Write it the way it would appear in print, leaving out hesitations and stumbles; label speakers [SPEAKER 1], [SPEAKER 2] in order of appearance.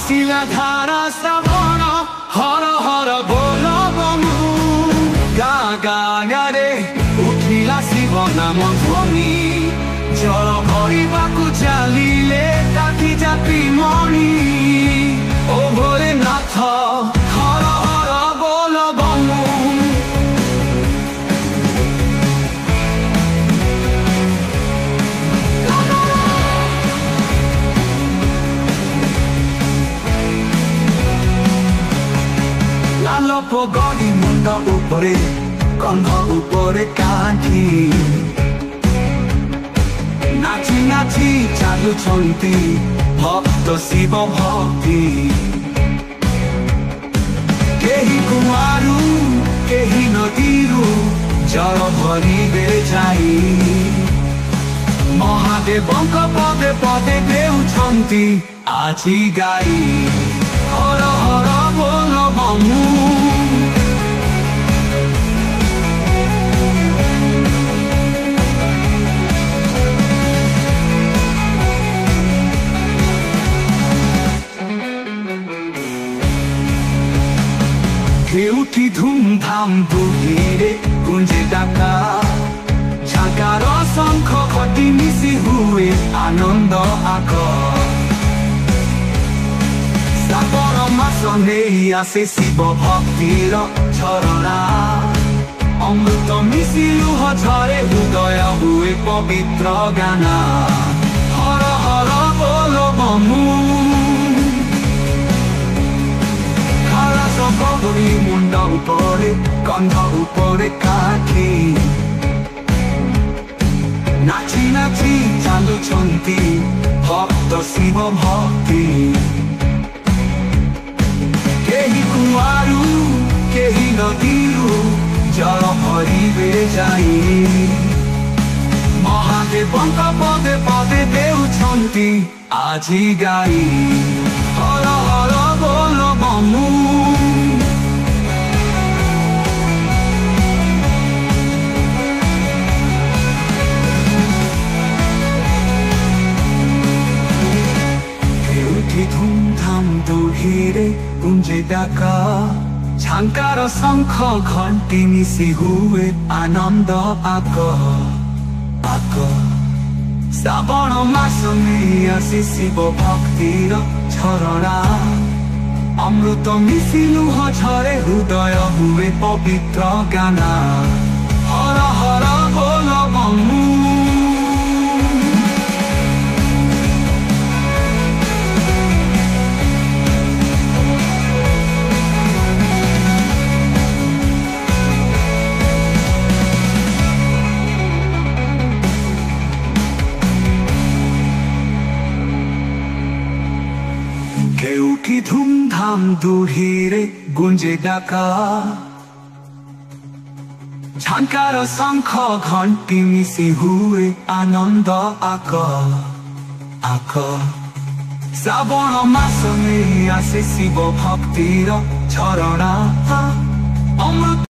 [SPEAKER 1] ଆସିଲା ଧାରା ଶ୍ରାବଣ ହର ହର ବୋଲ ବମୁ ଗାଁ ଗାଁରେ ଉଠିଲା ଶିବ ନାମ ଧ୍ୱନି ଜଳ ଭରିବାକୁ ଚାଲିଲେ ତାତି ଜାତି ମଣି ଓ ଭୋଲେନାଥ ହର ହର ବୋଲ ବମୁ ଲାଲପ ଗଡ଼ି ମୁଣ୍ଡ ଉପରେ କନ୍ଧ ଉପରେ କାଠି ନାଚି ନାଚି ଚାଲୁଛନ୍ତି ଭକ୍ତ ଶିବ ଭକ୍ତି କେହି କୁଆରୁ କେହି ନଦୀରୁ ଜଳ ଭରିବେ ଯାଇ ମହାଦେବଙ୍କ ପଦେ ପଦେ ଦେଉଛନ୍ତି ଆଜି ଗାଇ ହର ହର ବୋଲ ବମୁ କେଉଁଠି ଧୁମଧାମ ଦୁହିରେ ଗୁଞ୍ଜେ ଡାକା ଝାଙ୍କାର ଶଙ୍ଖ ଘଟି ମିଶି ହୁଏ ଆନନ୍ଦ ଆଗ ଶ୍ରାବଣ ମାସ ନେଇ ଆସେ ଶିବ ଭକ୍ତିର ଝରଣା ଅମୃତ ମିଶି ଲୁହ ଝରେ ହୃଦୟ ହୁଏ ପବିତ୍ର ଗାନା ହର ହର ବୋଲ ବମୁ ଗୌରୀ ମୁଣ୍ଡ ଉପରେ କନ୍ଧ ଉପରେ କାଠି ନାଚି ନାଚି ଚାଲୁଛନ୍ତି ଭକ୍ତ ଶିବ ଭକ୍ତି କେହି କୁଆରୁ କେହି ନଦୀରୁ ଜଳ ଭରିବେ ଯାଇ ମହାଦେବଙ୍କ ପଦେ ପଦେ ଦେଉଛନ୍ତି ଆଜି ଗାଇ ହର ହର ବୋଲ ବମୁ ଧୁମଧାମ ଦୁହିରେ ଗୁଞ୍ଜେ ଡାକା ଝାଙ୍କାର ଶଙ୍ଖ ଘଣ୍ଟି ମିଶି ହୁଏ ଆନନ୍ଦ ଆଗ ଆଗ ଶ୍ରାବଣ ମାସ ନେଇ ଆସି ଶିବ ଭକ୍ତିର ଝରଣା ଅମୃତ ମିଶି ଲୁହ ଝରେ ହୃଦୟ ହୁଏ ପବିତ୍ର ଗାନା ହର ହର ବୋଲ ବମୁ କେଉଁଠି ଧୁମଧାମ ଦୁହିରେ ଗୁଞ୍ଜେ ଡାକା ଝାଙ୍କାର ଶଙ୍ଖ ଘଣ୍ଟି ମିଶି ହୁଏ ଆନନ୍ଦ ଆଗ ଆଗ ଶ୍ରାବଣ ମାସ ନେଇ ଆସେ ଶିବ ଭକ୍ତିର ଝରଣା ଅମୃତ